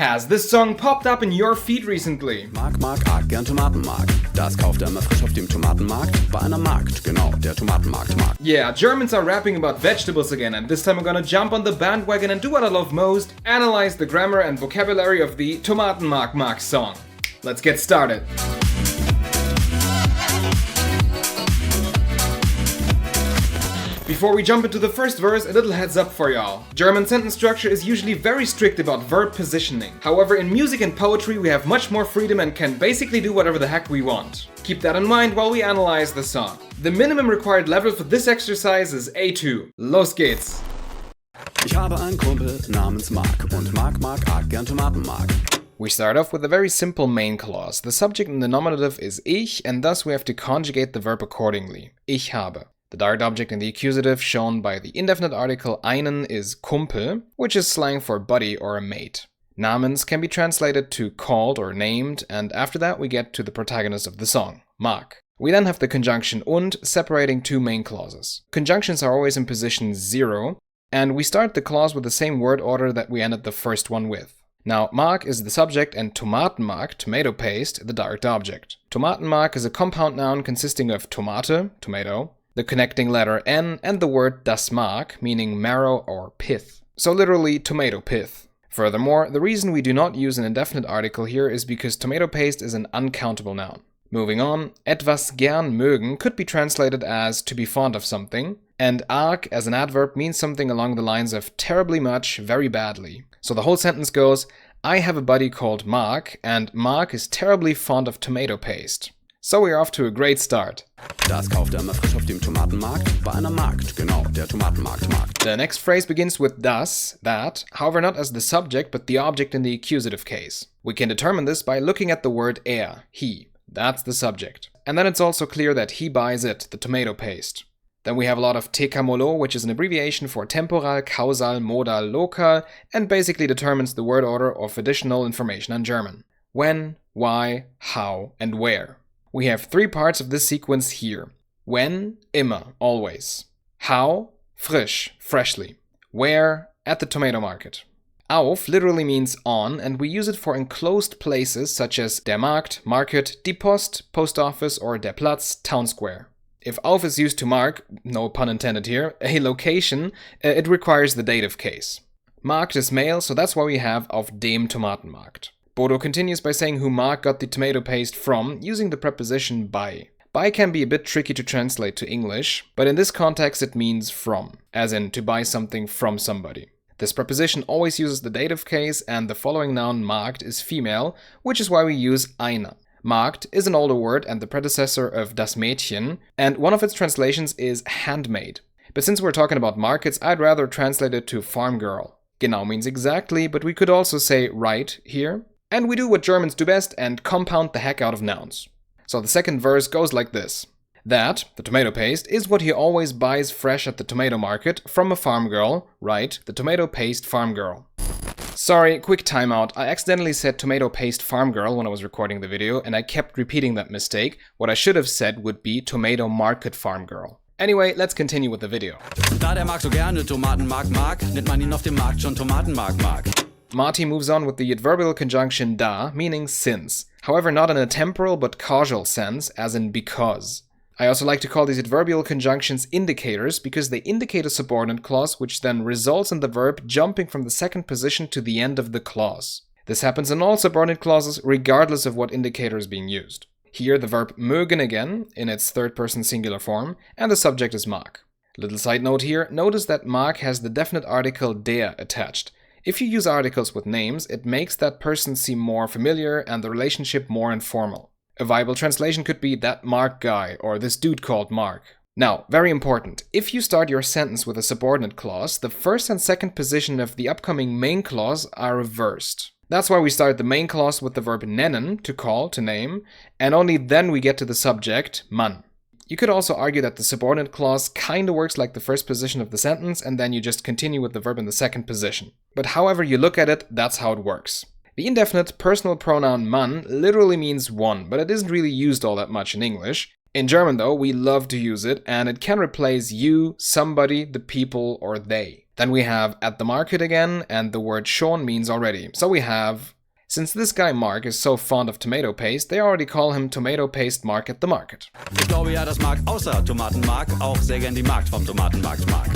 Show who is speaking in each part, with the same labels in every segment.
Speaker 1: Has this song popped up in your feed recently?
Speaker 2: Mark, gern Tomatenmark. Das kauft immer frisch auf dem Tomatenmarkt. Bei einer Markt, genau, der Tomatenmark-Mark.
Speaker 1: Yeah, Germans are rapping about vegetables again, and this time I'm gonna jump on the bandwagon and do what I love most, analyze the grammar and vocabulary of the Tomatenmark-Mark song. Let's get started. Before we jump into the first verse, a little heads up for y'all. German sentence structure is usually very strict about verb positioning. However, in music and poetry we have much more freedom and can basically do whatever the heck we want. Keep that in mind while we analyze the song. The minimum required level for this exercise is A2. Los geht's!
Speaker 2: Ich habe einen Kumpel namens Mark und Mark gern Tomatenmark.
Speaker 1: We start off with a very simple main clause. The subject in the nominative is ich, and thus we have to conjugate the verb accordingly. Ich habe. The direct object in the accusative shown by the indefinite article einen is Kumpel, which is slang for buddy or a mate. Namens can be translated to called or named, and after that we get to the protagonist of the song, Mark. We then have the conjunction und separating two main clauses. Conjunctions are always in position 0, and we start the clause with the same word order that we ended the first one with. Now, Mark is the subject and Tomatenmark, tomato paste, the direct object. Tomatenmark is a compound noun consisting of tomate, tomato, the connecting letter N, and the word das Mark, meaning marrow or pith. So literally, tomato pith. Furthermore, the reason we do not use an indefinite article here is because tomato paste is an uncountable noun. Moving on, etwas gern mögen could be translated as to be fond of something, and arg as an adverb means something along the lines of terribly much, very badly. So the whole sentence goes, I have a buddy called Mark, and Mark is terribly fond of tomato paste. So we're off to a great start.
Speaker 2: Das kauft immer frisch auf dem Tomatenmarkt. Bei einer Markt, genau, der Tomatenmark-Mark.
Speaker 1: The next phrase begins with das, that, however not as the subject but the object in the accusative case. We can determine this by looking at the word he. That's the subject. And then it's also clear that he buys it, the tomato paste. Then we have a lot of TKMolo, which is an abbreviation for temporal, causal, modal, local, and basically determines the word order of additional information on German. When, why, how, and where. We have three parts of this sequence here. When, immer, always. How, frisch, freshly. Where, at the tomato market. Auf literally means on, and we use it for enclosed places such as der Markt, market, die Post, post office, or der Platz, town square. If auf is used to mark, no pun intended here, a location, it requires the dative case. Markt is male, so that's why we have auf dem Tomatenmarkt. Bodo continues by saying who Mark got the tomato paste from, using the preposition bei. Bei can be a bit tricky to translate to English, but in this context it means from, as in to buy something from somebody. This preposition always uses the dative case, and the following noun markt is female, which is why we use eine. Markt is an older word and the predecessor of das Mädchen, and one of its translations is handmade. But since we're talking about markets, I'd rather translate it to farm girl. Genau means exactly, but we could also say right here. And we do what Germans do best and compound the heck out of nouns. So the second verse goes like this. That, the tomato paste, is what he always buys fresh at the tomato market from a farm girl, right, the tomato paste farm girl. Sorry, quick timeout. I accidentally said tomato paste farm girl when I was recording the video, and I kept repeating that mistake. What I should have said would be tomato market farm girl. Anyway, let's continue with the video.
Speaker 2: Da der Mark so gerne Tomatenmark nennt man ihn auf dem Markt schon Tomatenmark-Mark.
Speaker 1: Marti moves on with the adverbial conjunction da, meaning since. However, not in a temporal but causal sense, as in because. I also like to call these adverbial conjunctions indicators because they indicate a subordinate clause which then results in the verb jumping from the second position to the end of the clause. This happens in all subordinate clauses regardless of what indicator is being used. Here the verb mögen again, in its third person singular form, and the subject is Mark. Little side note here, notice that Mark has the definite article der attached. If you use articles with names, it makes that person seem more familiar and the relationship more informal. A viable translation could be that Mark guy or this dude called Mark. Now, very important, if you start your sentence with a subordinate clause, the first and second position of the upcoming main clause are reversed. That's why we start the main clause with the verb nennen, to call, to name, and only then we get to the subject, man. You could also argue that the subordinate clause kinda works like the first position of the sentence and then you just continue with the verb in the second position. But however you look at it, that's how it works. The indefinite personal pronoun man literally means one, but it isn't really used all that much in English. In German though, we love to use it, and it can replace you, somebody, the people, or they. Then we have at the market again, and the word schon means already. So we have, since this guy Mark is so fond of tomato paste, they already call him Tomato Paste Mark at the market.
Speaker 2: Ich glaube ja, dass Mark außer Tomatenmark auch sehr gern die Magd vom Tomatenmarkt mag.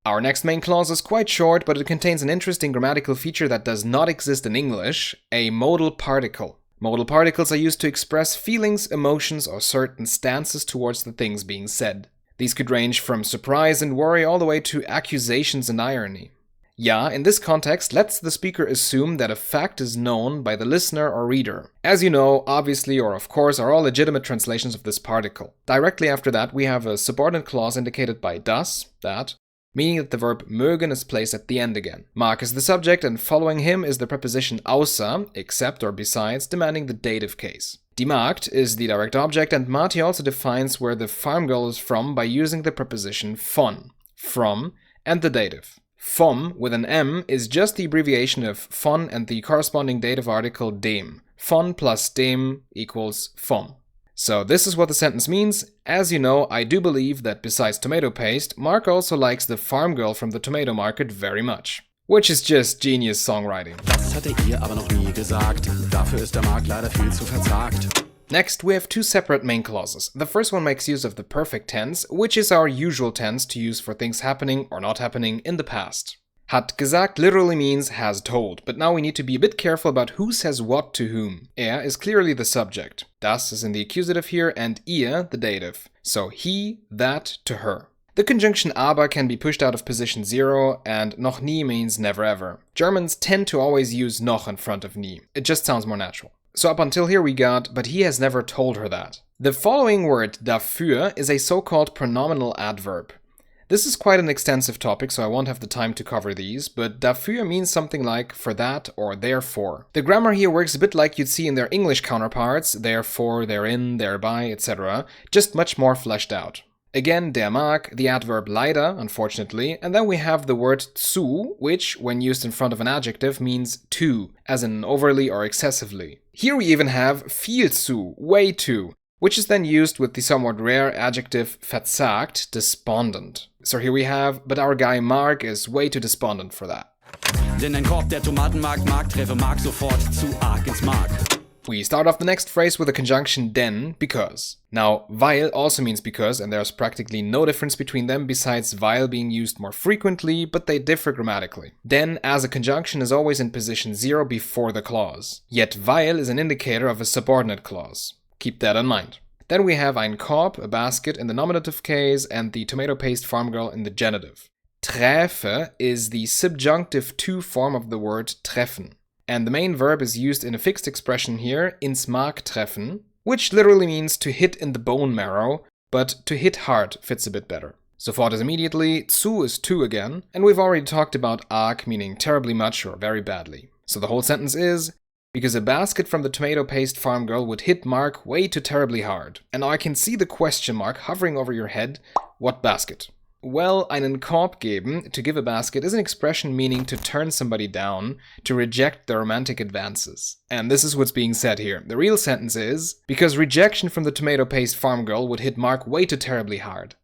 Speaker 1: Our next main clause is quite short, but it contains an interesting grammatical feature that does not exist in English, a modal particle. Modal particles are used to express feelings, emotions, or certain stances towards the things being said. These could range from surprise and worry all the way to accusations and irony. Ja, in this context, lets the speaker assume that a fact is known by the listener or reader. As you know, obviously or of course are all legitimate translations of this particle. Directly after that, we have a subordinate clause indicated by das, that, meaning that the verb mögen is placed at the end again. Mark is the subject, and following him is the preposition außer, except or besides, demanding the dative case. Die Magd is the direct object, and Marti also defines where the farm girl is from by using the preposition von, from, and the dative. Vom with an M is just the abbreviation of von and the corresponding dative article dem. Von plus dem equals vom. So this is what the sentence means. As you know, I do believe that besides tomato paste, Mark also likes the farm girl from the tomato market very much. Which is just genius songwriting.
Speaker 2: Das hat ihr aber noch nie gesagt. Dafür ist der Mark leider viel zu verzagt.
Speaker 1: Next, we have two separate main clauses. The first one makes use of the perfect tense, which is our usual tense to use for things happening or not happening in the past. Hat gesagt literally means has told, but now we need to be a bit careful about who says what to whom. Er is clearly the subject. Das is in the accusative here, and ihr the dative. So he, that, to her. The conjunction aber can be pushed out of position 0, and noch nie means never ever. Germans tend to always use noch in front of nie. It just sounds more natural. So up until here we got, but he has never told her that. The following word, dafür, is a so-called pronominal adverb. This is quite an extensive topic, so I won't have the time to cover these, but dafür means something like for that or therefore. The grammar here works a bit like you'd see in their English counterparts, therefore, therein, thereby, etc., just much more fleshed out. Again, der mag, the adverb leider, unfortunately, and then we have the word zu, which, when used in front of an adjective, means to, as in overly or excessively. Here we even have viel zu, way too, which is then used with the somewhat rare adjective verzagt, despondent. So here we have, but our guy Mark is way too despondent for that.
Speaker 2: Denn ein Korb der Tomatenmark-Mark treffe Mark sofort zu arg ins Mark.
Speaker 1: We start off the next phrase with a conjunction denn, because. Now, weil also means because, and there's practically no difference between them besides weil being used more frequently, but they differ grammatically. Denn as a conjunction is always in position 0 before the clause. Yet weil is an indicator of a subordinate clause. Keep that in mind. Then we have ein Korb, a basket, in the nominative case, and the tomato paste farm girl in the genitive. Träfe is the subjunctive to form of the word treffen. And the main verb is used in a fixed expression here, ins Mark treffen, which literally means to hit in the bone marrow, but to hit hard fits a bit better. Sofort is immediately, zu is to again, and we've already talked about arg meaning terribly much or very badly. So the whole sentence is, because a basket from the tomato paste farm girl would hit Mark way too terribly hard. And now I can see the question mark hovering over your head, what basket? Well, einen Korb geben, to give a basket, is an expression meaning to turn somebody down, to reject their romantic advances. And this is what's being said here. The real sentence is, because rejection from the tomato paste farm girl would hit Mark way too terribly hard.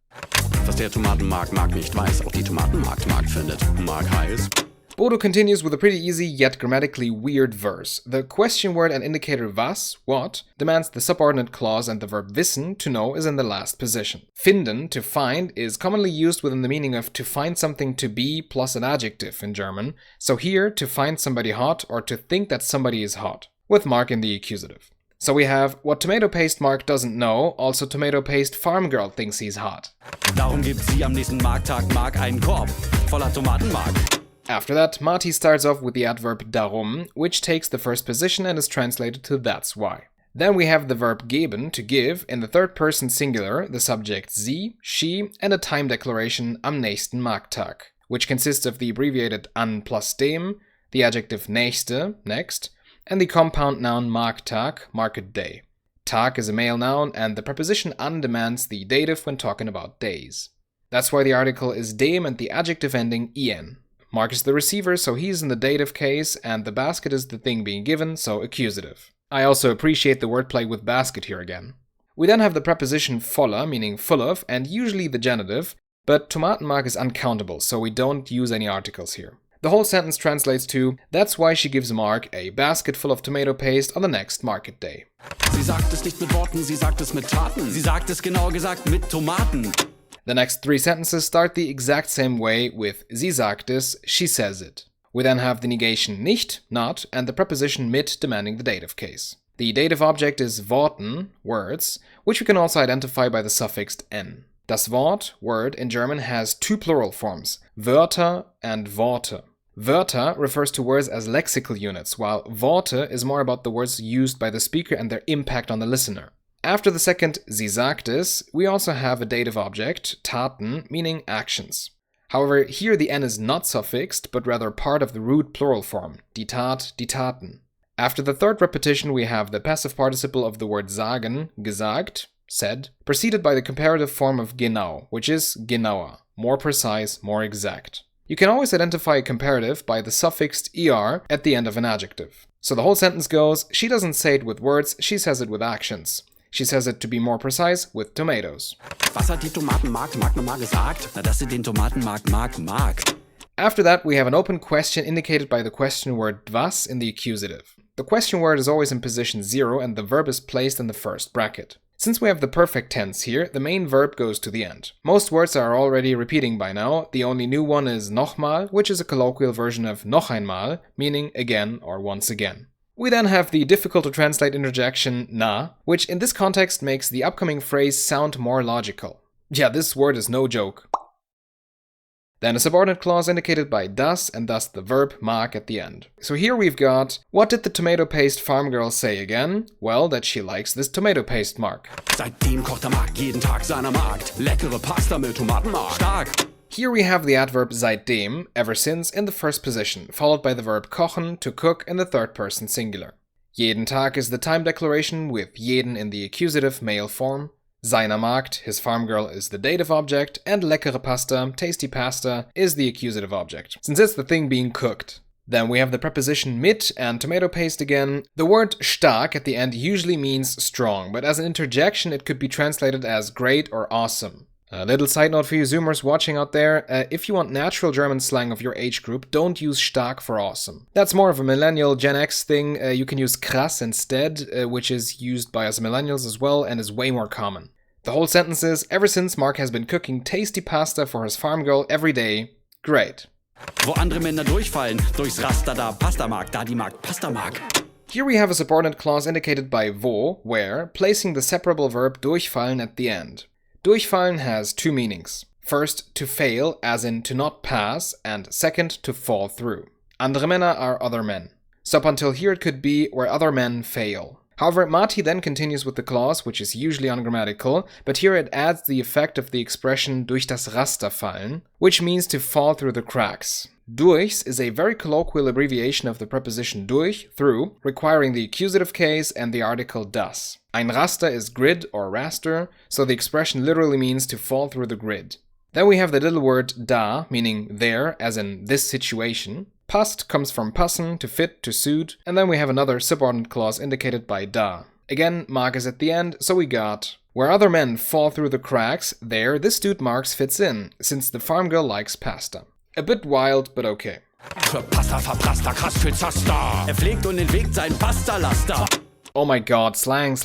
Speaker 2: Was der Tomatenmark-Mark nicht weiß, auch die Tomatenmark-Mark findet. Mark heiß.
Speaker 1: Bodo continues with a pretty easy yet grammatically weird verse. The question word and indicator was, what, demands the subordinate clause, and the verb wissen, to know, is in the last position. Finden, to find, is commonly used within the meaning of to find something to be plus an adjective in German, so here to find somebody hot or to think that somebody is hot, with Mark in the accusative. So we have, what tomato paste Mark doesn't know, also tomato paste farm girl thinks he's hot.
Speaker 2: Darum gibt sie am nächsten Markttag Mark einen Korb voller Tomatenmark.
Speaker 1: After that, Marti starts off with the adverb darum, which takes the first position and is translated to that's why. Then we have the verb geben, to give, in the third person singular, the subject sie, she, and a time declaration am nächsten Markttag, which consists of the abbreviated an plus dem, the adjective nächste, next, and the compound noun Markttag, market day. Tag is a male noun, and the preposition an demands the dative when talking about days. That's why the article is dem and the adjective ending en. Mark is the receiver, so he's in the dative case, and the basket is the thing being given, so accusative. I also appreciate the wordplay with basket here again. We then have the preposition voller, meaning full of, and usually the genitive, But Tomatenmark is uncountable, so we don't use any articles here. The whole sentence translates to, that's why she gives Mark a basket full of tomato paste on the next market day.
Speaker 2: Sie sagt es nicht mit Worten, sie sagt es mit Taten. Sie sagt es genauer gesagt mit Tomaten.
Speaker 1: The next 3 sentences start the exact same way with sie sagt es, she says it. We then have the negation nicht, not, and the preposition mit demanding the dative case. The dative object is Worten, words, which we can also identify by the suffix n. Das Wort, word, in German has 2 plural forms, Wörter and Worte. Wörter refers to words as lexical units, while Worte is more about the words used by the speaker and their impact on the listener. After the second sie sagt es, we also have a dative object, Taten, meaning actions. However, here the n is not suffixed, but rather part of the root plural form, die Tat, die Taten. After the third repetition, we have the passive participle of the word sagen, gesagt, said, preceded by the comparative form of genau, which is genauer, more precise, more exact. You can always identify a comparative by the suffix er at the end of an adjective. So the whole sentence goes, she doesn't say it with words, she says it with actions. She says it, to be more precise, with tomatoes.
Speaker 2: Was hat die Tomatenmark-Mark nochmal gesagt? Na, dass sie den Tomatenmark-Mark mag.
Speaker 1: After that, we have an open question indicated by the question word was in the accusative. The question word is always in position 0 and the verb is placed in the first bracket. Since we have the perfect tense here, the main verb goes to the end. Most words are already repeating by now. The only new one is nochmal, which is a colloquial version of noch einmal, meaning again or once again. We then have the difficult to translate interjection na, which in this context makes the upcoming phrase sound more logical. Yeah, this word is no joke. Then a subordinate clause indicated by das and thus the verb mag at the end. So here we've got, what did the tomato paste farm girl say again? Well, that she likes this tomato paste Mark.
Speaker 2: Seitdem kocht Mark jeden Tag seiner Magd. Leckere Pasta mit Tomatenmark. Stark.
Speaker 1: Here we have the adverb seitdem, ever since, in the first position, followed by the verb kochen, to cook, in the third person singular. Jeden Tag is the time declaration with jeden in the accusative male form. Seiner Magd, his farm girl, is the dative object, and leckere Pasta, tasty pasta, is the accusative object, since it's the thing being cooked. Then we have the preposition mit and tomato paste again. The word stark at the end usually means strong, but as an interjection it could be translated as great or awesome. A little side note for you Zoomers watching out there, if you want natural German slang of your age group, don't use stark for awesome. That's more of a millennial Gen X thing. You can use krass instead, which is used by us millennials as well and is way more common. The whole sentence is, ever since Mark has been cooking tasty pasta for his farm girl every day, great.
Speaker 2: Wo andere Männer durchfallen, durchs Raster da Pasta mag, da die Magd Pasta mag.
Speaker 1: Here we have a subordinate clause indicated by wo, where, placing the separable verb durchfallen at the end. Durchfallen has 2 meanings. First, to fail, as in to not pass, and second, to fall through. Andere Männer are other men. So up until here it could be where other men fail. However, Marti then continues with the clause, which is usually ungrammatical, but here it adds the effect of the expression durch das Raster fallen, which means to fall through the cracks. Durchs is a very colloquial abbreviation of the preposition durch, through, requiring the accusative case and the article das. Ein Raster is grid or raster, so the expression literally means to fall through the grid. Then we have the little word da, meaning there, as in this situation. Passt comes from passen, to fit, to suit, and then we have another subordinate clause indicated by da. Again, Mark is at the end, so we got, where other men fall through the cracks, there this dude Marks fits in, since the farm girl likes pasta. A bit wild, but okay.
Speaker 2: Für Pasta verprasster, krass für Zaster. Pflegt und entwegt sein Pasta-Laster.
Speaker 1: Oh my god, slang.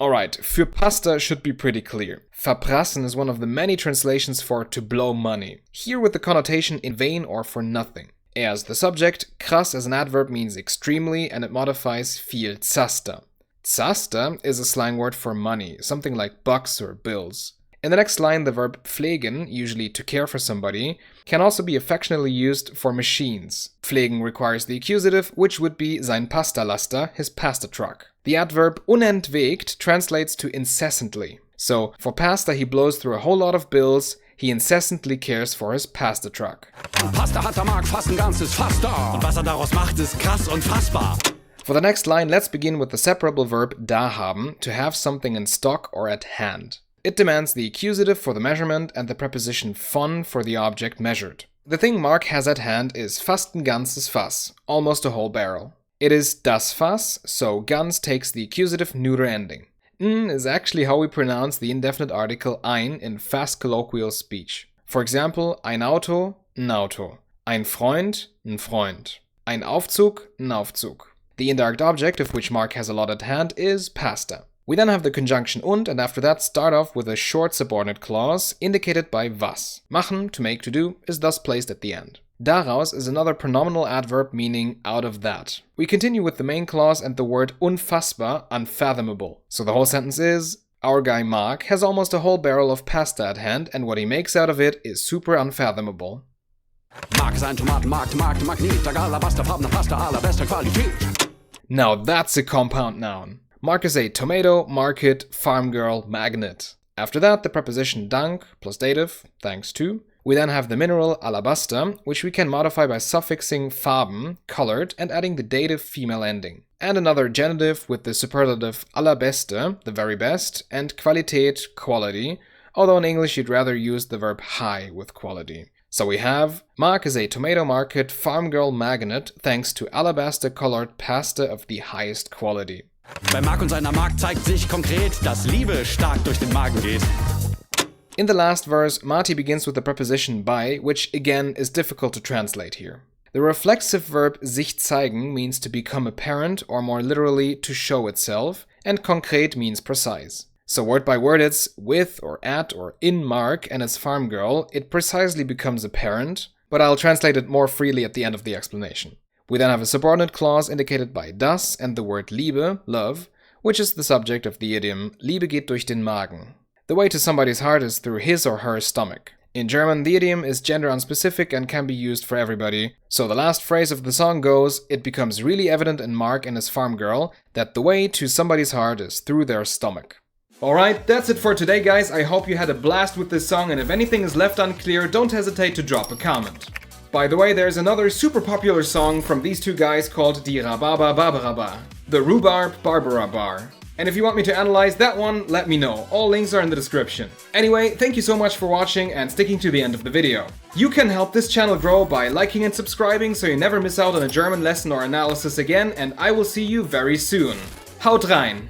Speaker 1: Alright, für Pasta should be pretty clear. Verprassen is one of the many translations for to blow money, here with the connotation in vain or for nothing. As the subject, krass as an adverb means extremely and it modifies viel Zaster. Zaster is a slang word for money, something like bucks or bills. In the next line, the verb pflegen, usually to care for somebody, can also be affectionately used for machines. Pflegen requires the accusative, which would be sein Pastalaster, his pasta truck. The adverb unentwegt translates to incessantly. So, for pasta he blows through a whole lot of bills, he incessantly cares for his pasta truck.
Speaker 2: Pasta hat Mark fast ein ganzes Fass da. Und was daraus macht, ist krass und fassbar.
Speaker 1: For the next line, let's begin with the separable verb da haben, to have something in stock or at hand. It demands the accusative for the measurement and the preposition von for the object measured. The thing Mark has at hand is fast ein ganzes Fass, almost a whole barrel. It is das Fass, so ganz takes the accusative neuter ending. Is actually how we pronounce the indefinite article ein in fast colloquial speech. For example, ein Auto, ein Auto. Ein Freund, ein Freund. Ein Aufzug, ein Aufzug. The indirect object, of which Mark has a lot at hand, is pasta. We then have the conjunction und after that start off with a short subordinate clause indicated by was. Machen, to make, to do, is thus placed at the end. Daraus is another pronominal adverb meaning out of that. We continue with the main clause and the word unfassbar, unfathomable. So the whole sentence is, our guy Mark has almost a whole barrel of pasta at hand and what he makes out of it is super unfathomable.
Speaker 2: Mark ist ein Tomatenmark-Markt, Magnet, alabasterfarbene Pasta allerbester Qualität.
Speaker 1: Now that's a compound noun. Mark is a tomato, market, farm girl, magnet. After that, the preposition dank plus dative, thanks to. We then have the mineral alabaster, which we can modify by suffixing farben, colored, and adding the dative female ending. And another genitive with the superlative allerbeste, the very best, and Qualität, quality, although in English you'd rather use the verb high with quality. So we have, Mark is a tomato market, farm girl magnet, thanks to alabaster-colored pasta of the highest quality.
Speaker 2: Bei Mark und seiner Mark zeigt sich konkret, dass Liebe stark durch den Magen geht.
Speaker 1: In the last verse, Marti begins with the preposition by, which again is difficult to translate here. The reflexive verb sich zeigen means to become apparent, or more literally, to show itself, and konkret means precise. So word by word it's with or at or in Mark and his farm girl, it precisely becomes apparent, but I'll translate it more freely at the end of the explanation. We then have a subordinate clause indicated by das and the word Liebe, love, which is the subject of the idiom Liebe geht durch den Magen. The way to somebody's heart is through his or her stomach. In German, the idiom is gender unspecific and can be used for everybody, so the last phrase of the song goes, it becomes really evident in Mark and his farm girl that the way to somebody's heart is through their stomach. Alright, that's it for today guys, I hope you had a blast with this song and if anything is left unclear, don't hesitate to drop a comment. By the way, there's another super popular song from these two guys called Die Rhabarber Barbara, the Rhubarb Barbara Bar. And if you want me to analyze that one, let me know, all links are in the description. Anyway, thank you so much for watching and sticking to the end of the video. You can help this channel grow by liking and subscribing so you never miss out on a German lesson or analysis again, and I will see you very soon. Haut rein!